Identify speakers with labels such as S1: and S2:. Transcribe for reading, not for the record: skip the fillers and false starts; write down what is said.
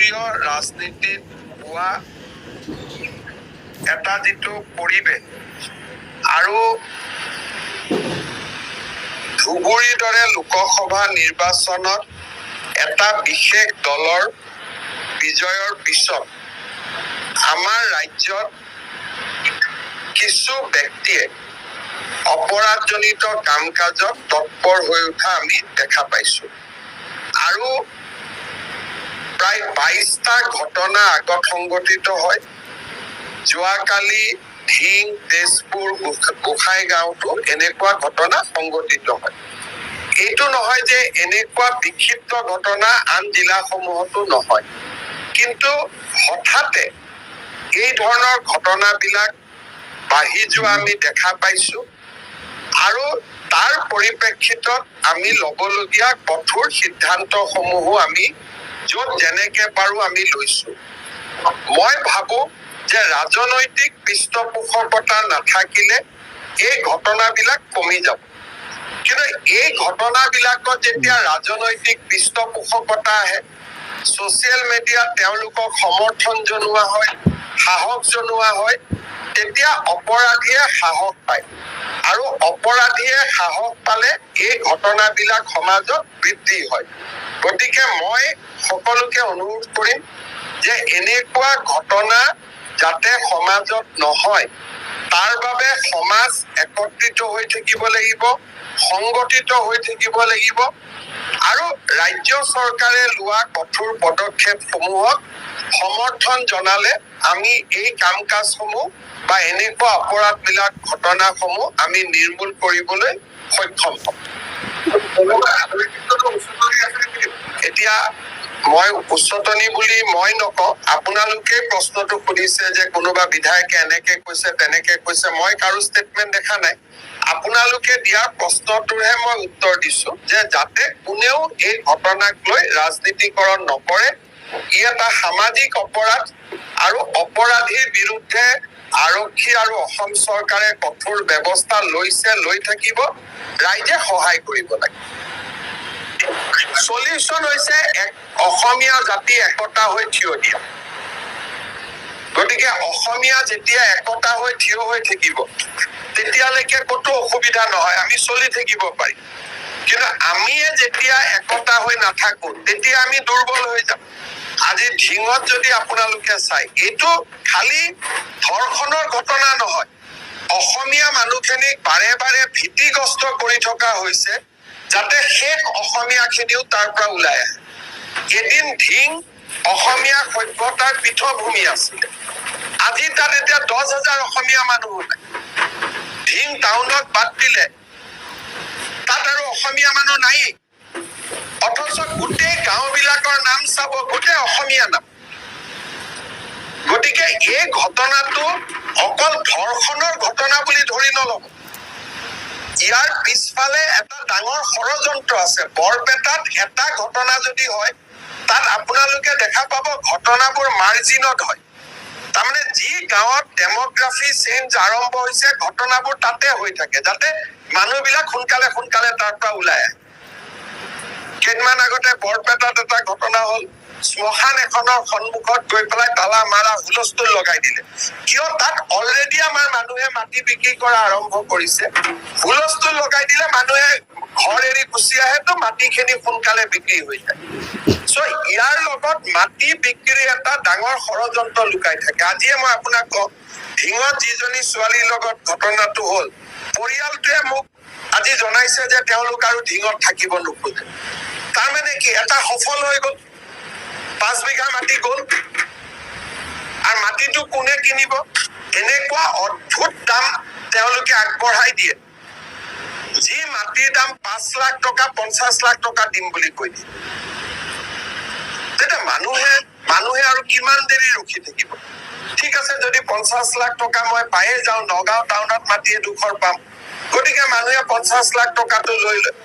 S1: সক্ৰিয় ৰাজনীতিত হোৱা এটা যিটো পৰিৱেশ আৰু ধুবুৰীৰ দৰে লোকসভা নিৰ্বাচনত এটা বিশেষ দলৰ বিজয়ৰ পিছত আমাৰ ৰাজ্যত কিছু ব্যক্তিয়ে অপৰাধজনিত কাম কাজত তৎপৰ হৈ উঠা আমি দেখা পাইছো আৰু প্ৰায় 22টা ঘটনা আগত সংঘটিত হয়। যোৱাকালি ঢিং, তেজপুৰ, গোসাইগাঁওতো এনেকুৱা ঘটনা সংঘটিত হয়। এইটো নহয় যে এনেকুৱা বিক্ষিপ্ত ঘটনা আন জিলাসমূহতো নহয়, কিন্তু হঠাতে এই ধৰণৰ ঘটনাবিলাক বাঢ়ি যোৱা আমি দেখা পাইছো আৰু তাৰ পৰিপ্ৰেক্ষিতত আমি ল'বলগীয়া কঠোৰ সিদ্ধান্তসমূহো আমি য'ত যেনেকে পাৰো আমি লৈছো। মই ভাবো যে ৰাজনৈতিক পৃষ্ঠপোষকতা নাথাকিলে এই ঘটনাবিলাক কমি যাব, কিন্তু এই ঘটনাবিলাকত যেতিয়া ৰাজনৈতিক পৃষ্ঠপোষকতা আহে, ছচিয়েল মিডিয়াত তেওঁলোকক সমৰ্থন জনোৱা হয়, সাহস জনোৱা হয়, তেতিয়া অপৰাধীয়ে সাহস পায় আৰু অপৰাধীয়ে সাহস পালে এই ঘটনাবিলাক সমাজত বৃদ্ধি হয়। গতিকে মই সকলোকে অনুৰোধ কৰিম যে এনেকুৱা ঘটনা যাতে সমাজত নহয়, তাৰ বাবে সমাজ একত্ৰিত হৈ থাকিব লাগিব, সংগঠিত হৈ থাকিব লাগিব আৰু ৰাজ্য চৰকাৰে লোৱা কঠোৰ পদক্ষেপসমূহক সমৰ্থন জনালে আমি এই কাম কাজসমূহ বা এনেকুৱা অপৰাধবিলাক ঘটনাসমূহ আমি নিৰ্মূল কৰিবলৈ সক্ষম হ'ম। এতিয়া মই উচ্চতনী বুলি মই নকওঁ, আপোনালোকে প্ৰশ্নটো সুধিছে যে কোনোবা বিধায়কে এনেকে কৈছে তেনেকে কৈছে, মই কাৰো ষ্টেটমেণ্ট দেখা নাই। আপোনালোকে দিয়া প্ৰশ্নটোৰহে মই উত্তৰ দিছো যে যাতে কোনেও এই ঘটনাক লৈ ৰাজনীতিকৰণ নকৰে। ই এটা সামাজিক অপৰাধ আৰু অপৰাধীৰ বিৰুদ্ধে আৰক্ষী আৰু অসম চৰকাৰে কঠোৰ ব্যৱস্থা লৈছে, লৈ থাকিব। ৰাইজে সহায় কৰিব লাগে। সলিউশ্যন হৈছে অসমীয়া জাতি একতা হৈ থিয় দিয়া। গতিকে অসমীয়া যেতিয়া একতা হৈ থিয় হৈ থাকিব তেতিয়ালৈকে ক'তো অসুবিধা নহয়, আমি চলি থাকিব পাৰিম। কিন্তু আমিয়ে যেতিয়া একতা হৈ নাথাকো তেতিয়া আমি দুৰ্বল হৈ যাম। আজি ঢিঙত যদি আপোনালোকে চাই, এইটো খালি ধৰ্ষণৰ ঘটনা নহয়, অসমীয়া মানুহখিনিক বাৰে বাৰে ভীতিগ্ৰস্ত কৰি থকা হৈছে যাতে শেষ অসমীয়াখিনিও তাৰ পৰা ওলাই আহে। এদিন ঢিং অসমীয়া সভ্যতাৰ পীঠভূমি আছিলে, আজি তাত এতিয়া 10,000 অসমীয়া মানুহ নাই। ঢিং টাউনত বাদ দিলে তাত আৰু অসমীয়া মানুহ নাই, অথচ গোটেই গাঁওবিলাকৰ নাম চাব, গোটেই অসমীয়া নাম। গতিকে এই ঘটনাটো অকল ধৰ্ষণৰ ঘটনা বুলি ধৰি নলব, ইয়াৰ পিছফালে এটা ডাঙৰ ষড়যন্ত্ৰ আছে। বৰপেটাত এটা ঘটনা যদি হয়, তাত আপোনালোকে দেখা পাব ঘটনাবোৰ মাৰ্জিনত হয়। তাৰমানে যি গাঁৱত ডেমোগ্ৰাফি চেঞ্জ আৰম্ভ হৈছে, ঘটনাবোৰ তাতে হৈ থাকে যাতে মানুহবিলাক সোনকালে সোনকালে তাৰ পৰা ওলাই আহে। কেইদিনমান আগতে বৰপেটাত এটা ঘটনা হ'ল, শ্মশান এখনৰ সন্মুখত গৈ পেলাই তালা মাৰা হুলস্থুল লগাই দিলে। কিয়? তাত অলৰেডি আমাৰ মানুহে মাটি বিক্ৰী কৰা আৰম্ভ কৰিছে। হুলস্থুল লগাই দিলে মানুহে ঘৰ এৰি গুচি আহেতো মাটিখিনি সোনকালে বিক্ৰী হৈ যায়। চ' ইয়াৰ লগত মাটি বিক্ৰীৰ এটা ডাঙৰ ষড়যন্ত্ৰ লুকাই থাকে। আজিয়ে মই আপোনাক কওঁ, ঢিঙত যিজনী ছোৱালীৰ লগত ঘটনাটো হ'ল, পৰিয়ালটোৱে মোক আজি জনাইছে যে তেওঁলোক আৰু ঢিঙত থাকিব নোখোজে। তাৰমানে কি? এটা সফল হৈ গ'ল, 5 বিঘা মাটি গ'ল, আৰু মাটিটো কোনে কিনিব? এনেকুৱা অদ্ভুত দাম তেওঁলোকে আগবঢ়াই দিয়ে, যি মাটিৰ দাম 5 লাখ টকা 50 লাখ টকা দিম বুলি কৈ দিয়ে। তেতিয়া মানুহে আৰু কিমান দেৰি ৰখি থাকিব? ঠিক আছে, যদি 50 লাখ টকা মই পায়ে যাওঁ, নগাঁও টাউনত মাটি এডোখৰ পাম, গতিকে মানুহে 50 লাখ টকাটো লৈ লয়।